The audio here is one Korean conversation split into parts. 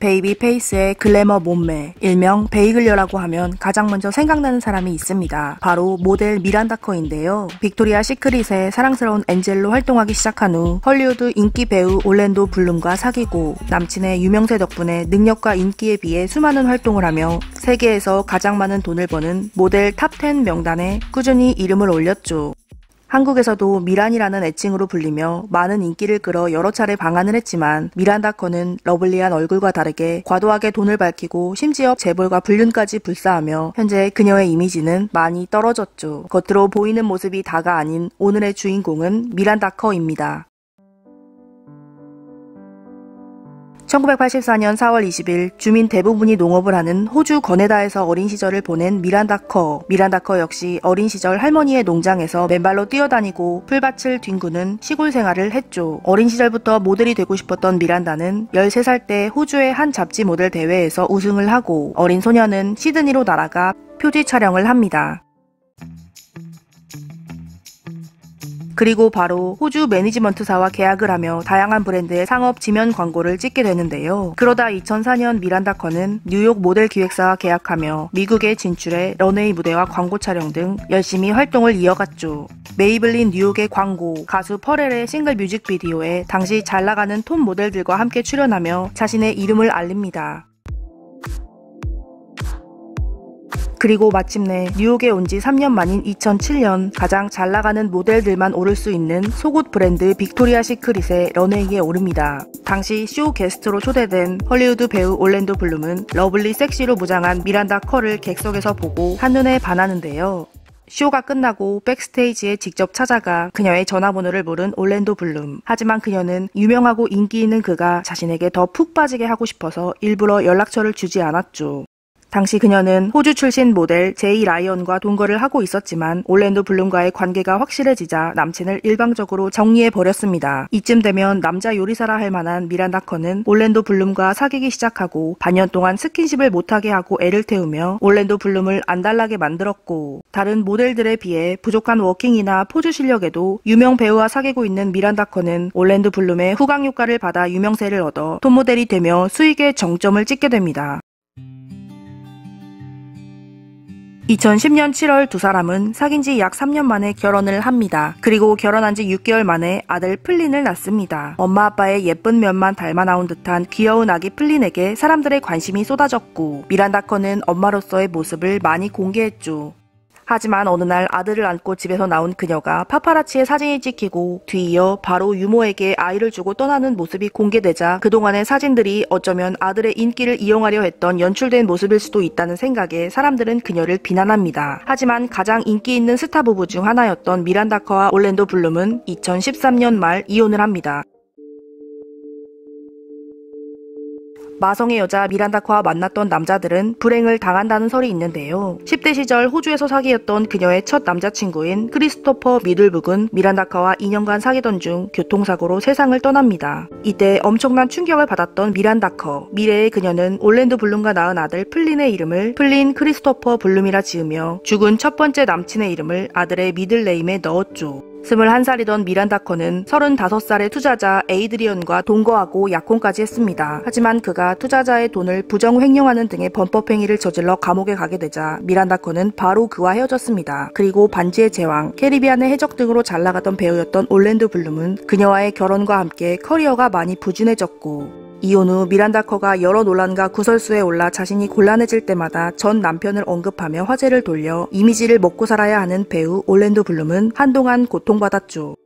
베이비 페이스의 글래머 몸매, 일명 베이글녀라고 하면 가장 먼저 생각나는 사람이 있습니다. 바로 모델 미란다 커인데요. 빅토리아 시크릿의 사랑스러운 엔젤로 활동하기 시작한 후 헐리우드 인기 배우 올랜도 블룸과 사귀고 남친의 유명세 덕분에 능력과 인기에 비해 수많은 활동을 하며 세계에서 가장 많은 돈을 버는 모델 탑10 명단에 꾸준히 이름을 올렸죠. 한국에서도 미란이라는 애칭으로 불리며 많은 인기를 끌어 여러 차례 방한을 했지만 미란다 커는 러블리한 얼굴과 다르게 과도하게 돈을 밝히고 심지어 재벌과 불륜까지 불사하며 현재 그녀의 이미지는 많이 떨어졌죠. 겉으로 보이는 모습이 다가 아닌 오늘의 주인공은 미란다 커입니다. 1984년 4월 20일 주민 대부분이 농업을 하는 호주 거네다에서 어린 시절을 보낸 미란다 커. 미란다 커 역시 어린 시절 할머니의 농장에서 맨발로 뛰어다니고 풀밭을 뒹구는 시골 생활을 했죠. 어린 시절부터 모델이 되고 싶었던 미란다는 13살 때 호주의 한 잡지 모델 대회에서 우승을 하고 어린 소녀는 시드니로 날아가 표지 촬영을 합니다. 그리고 바로 호주 매니지먼트사와 계약을 하며 다양한 브랜드의 상업 지면 광고를 찍게 되는데요. 그러다 2004년 미란다 커는 뉴욕 모델 기획사와 계약하며 미국에 진출해 런웨이 무대와 광고 촬영 등 열심히 활동을 이어갔죠. 메이블린 뉴욕의 광고, 가수 퍼렐의 싱글 뮤직비디오에 당시 잘나가는 톱 모델들과 함께 출연하며 자신의 이름을 알립니다. 그리고 마침내 뉴욕에 온 지 3년 만인 2007년 가장 잘나가는 모델들만 오를 수 있는 속옷 브랜드 빅토리아 시크릿의 런웨이에 오릅니다. 당시 쇼 게스트로 초대된 헐리우드 배우 올랜도 블룸은 러블리 섹시로 무장한 미란다 커를 객석에서 보고 한눈에 반하는데요. 쇼가 끝나고 백스테이지에 직접 찾아가 그녀의 전화번호를 물은 올랜도 블룸. 하지만 그녀는 유명하고 인기 있는 그가 자신에게 더 푹 빠지게 하고 싶어서 일부러 연락처를 주지 않았죠. 당시 그녀는 호주 출신 모델 제이 라이언과 동거를 하고 있었지만 올랜도 블룸과의 관계가 확실해지자 남친을 일방적으로 정리해버렸습니다. 이쯤 되면 남자 요리사라 할 만한 미란다 커는 올랜도 블룸과 사귀기 시작하고 반년 동안 스킨십을 못하게 하고 애를 태우며 올랜도 블룸을 안달나게 만들었고 다른 모델들에 비해 부족한 워킹이나 포즈 실력에도 유명 배우와 사귀고 있는 미란다 커는 올랜도 블룸의 후광 효과를 받아 유명세를 얻어 톱모델이 되며 수익의 정점을 찍게 됩니다. 2010년 7월 두 사람은 사귄 지 약 3년 만에 결혼을 합니다. 그리고 결혼한 지 6개월 만에 아들 플린을 낳습니다. 엄마 아빠의 예쁜 면만 닮아 나온 듯한 귀여운 아기 플린에게 사람들의 관심이 쏟아졌고 미란다 커는 엄마로서의 모습을 많이 공개했죠. 하지만 어느 날 아들을 안고 집에서 나온 그녀가 파파라치의 사진이 찍히고 뒤이어 바로 유모에게 아이를 주고 떠나는 모습이 공개되자 그동안의 사진들이 어쩌면 아들의 인기를 이용하려 했던 연출된 모습일 수도 있다는 생각에 사람들은 그녀를 비난합니다. 하지만 가장 인기 있는 스타 부부 중 하나였던 미란다 커와 올랜도 블룸은 2013년 말 이혼을 합니다. 마성의 여자 미란다 커와 만났던 남자들은 불행을 당한다는 설이 있는데요. 10대 시절 호주에서 사귀었던 그녀의 첫 남자친구인 크리스토퍼 미들북은 미란다 커와 2년간 사귀던 중 교통사고로 세상을 떠납니다. 이때 엄청난 충격을 받았던 미란다 커. 미래의 그녀는 올랜도 블룸과 낳은 아들 플린의 이름을 플린 크리스토퍼 블룸이라 지으며 죽은 첫 번째 남친의 이름을 아들의 미들네임에 넣었죠. 21살이던 미란다 커는 35살의 투자자 에이드리언과 동거하고 약혼까지 했습니다. 하지만 그가 투자자의 돈을 부정 횡령하는 등의 범법 행위를 저질러 감옥에 가게 되자 미란다 커는 바로 그와 헤어졌습니다. 그리고 반지의 제왕, 캐리비안의 해적 등으로 잘나가던 배우였던 올랜도 블룸은 그녀와의 결혼과 함께 커리어가 많이 부진해졌고 이혼 후 미란다 커가 여러 논란과 구설수에 올라 자신이 곤란해질 때마다 전 남편을 언급하며 화제를 돌려 이미지를 먹고 살아야 하는 배우 올랜도 블룸은 한동안 고통받았죠.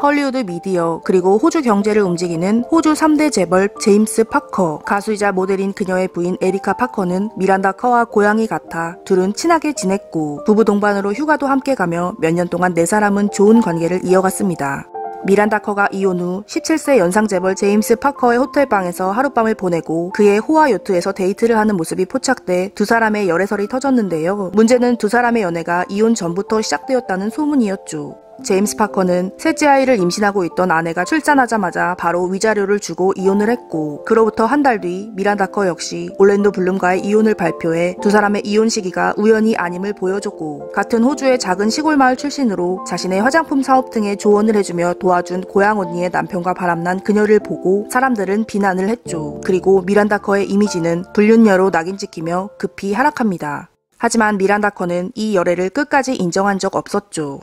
헐리우드 미디어 그리고 호주 경제를 움직이는 호주 3대 재벌 제임스 파커, 가수이자 모델인 그녀의 부인 에리카 파커는 미란다 커와 고향이 같아 둘은 친하게 지냈고 부부 동반으로 휴가도 함께 가며 몇 년 동안 네 사람은 좋은 관계를 이어갔습니다. 미란다 커가 이혼 후 17세 연상 재벌 제임스 파커의 호텔방에서 하룻밤을 보내고 그의 호화 요트에서 데이트를 하는 모습이 포착돼 두 사람의 열애설이 터졌는데요. 문제는 두 사람의 연애가 이혼 전부터 시작되었다는 소문이었죠. 제임스 파커는 셋째 아이를 임신하고 있던 아내가 출산하자마자 바로 위자료를 주고 이혼을 했고, 그로부터 한 달 뒤 미란다 커 역시 올랜도 블룸과의 이혼을 발표해 두 사람의 이혼 시기가 우연이 아님을 보여줬고, 같은 호주의 작은 시골 마을 출신으로 자신의 화장품 사업 등에 조언을 해주며 도와준 고향 언니의 남편과 바람난 그녀를 보고 사람들은 비난을 했죠. 그리고 미란다 커의 이미지는 불륜녀로 낙인 찍히며 급히 하락합니다. 하지만 미란다 커는 이 열애를 끝까지 인정한 적 없었죠.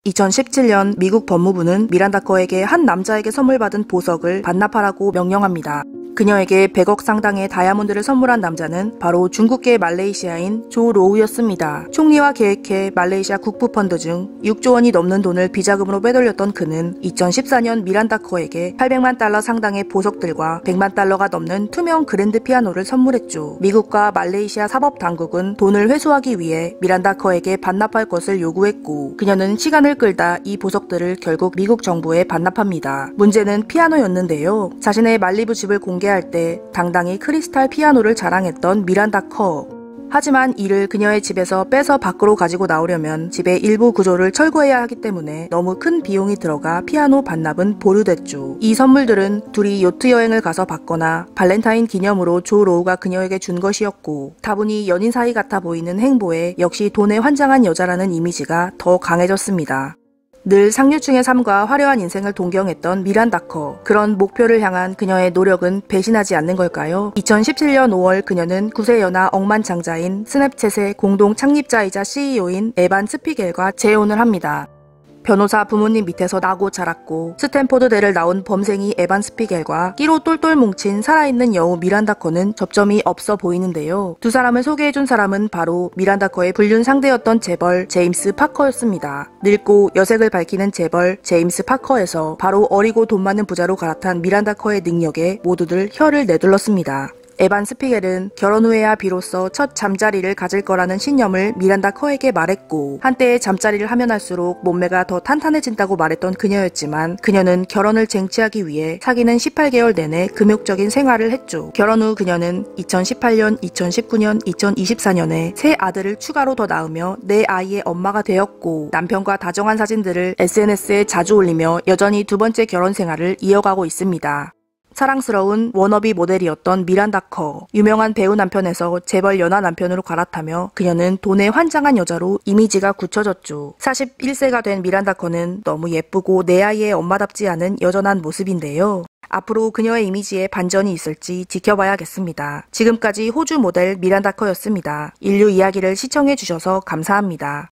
2017년 미국 법무부는 미란다 커에게 한 남자에게 선물 받은 보석을 반납하라고 명령합니다. 그녀에게 100억 상당의 다이아몬드를 선물한 남자는 바로 중국계 말레이시아인 조 로우였습니다. 총리와 계획해 말레이시아 국부펀드 중 6조 원이 넘는 돈을 비자금으로 빼돌렸던 그는 2014년 미란다 커에게 800만 달러 상당의 보석들과 100만 달러가 넘는 투명 그랜드 피아노를 선물했죠. 미국과 말레이시아 사법당국은 돈을 회수하기 위해 미란다 커에게 반납할 것을 요구했고, 그녀는 시간을 끌다 이 보석들을 결국 미국 정부에 반납합니다. 문제는 피아노였는데요. 자신의 말리부 집을 공개할 때 당당히 크리스탈 피아노를 자랑했던 미란다 커. 하지만 이를 그녀의 집에서 빼서 밖으로 가지고 나오려면 집의 일부 구조를 철거해야 하기 때문에 너무 큰 비용이 들어가 피아노 반납은 보류됐죠. 이 선물들은 둘이 요트 여행을 가서 받거나 발렌타인 기념으로 조 로우가 그녀에게 준 것이었고, 다분히 연인 사이 같아 보이는 행보에 역시 돈에 환장한 여자라는 이미지가 더 강해졌습니다. 늘 상류층의 삶과 화려한 인생을 동경했던 미란다 커. 그런 목표를 향한 그녀의 노력은 배신하지 않는 걸까요? 2017년 5월 그녀는 구세연하 억만장자인 스냅챗의 공동 창립자이자 CEO인 에반 스피겔과 재혼을 합니다. 변호사 부모님 밑에서 나고 자랐고 스탠포드대를 나온 범생이 에반 스피겔과 끼로 똘똘 뭉친 살아있는 여우 미란다 커는 접점이 없어 보이는데요. 두 사람을 소개해준 사람은 바로 미란다 커의 불륜 상대였던 재벌 제임스 파커였습니다. 늙고 여색을 밝히는 재벌 제임스 파커에서 바로 어리고 돈 많은 부자로 갈아탄 미란다 커의 능력에 모두들 혀를 내둘렀습니다. 에반 스피겔은 결혼 후에야 비로소 첫 잠자리를 가질 거라는 신념을 미란다 커에게 말했고, 한때의 잠자리를 하면 할수록 몸매가 더 탄탄해진다고 말했던 그녀였지만, 그녀는 결혼을 쟁취하기 위해 사귀는 18개월 내내 금욕적인 생활을 했죠. 결혼 후 그녀는 2018년, 2019년, 2024년에 세 아들을 추가로 더 낳으며 네 아이의 엄마가 되었고, 남편과 다정한 사진들을 SNS에 자주 올리며 여전히 두 번째 결혼 생활을 이어가고 있습니다. 사랑스러운 워너비 모델이었던 미란다 커. 유명한 배우 남편에서 재벌 연하 남편으로 갈아타며 그녀는 돈에 환장한 여자로 이미지가 굳혀졌죠. 41세가 된 미란다 커는 너무 예쁘고 내 아이의 엄마답지 않은 여전한 모습인데요. 앞으로 그녀의 이미지에 반전이 있을지 지켜봐야겠습니다. 지금까지 호주 모델 미란다 커였습니다. 인류 이야기를 시청해주셔서 감사합니다.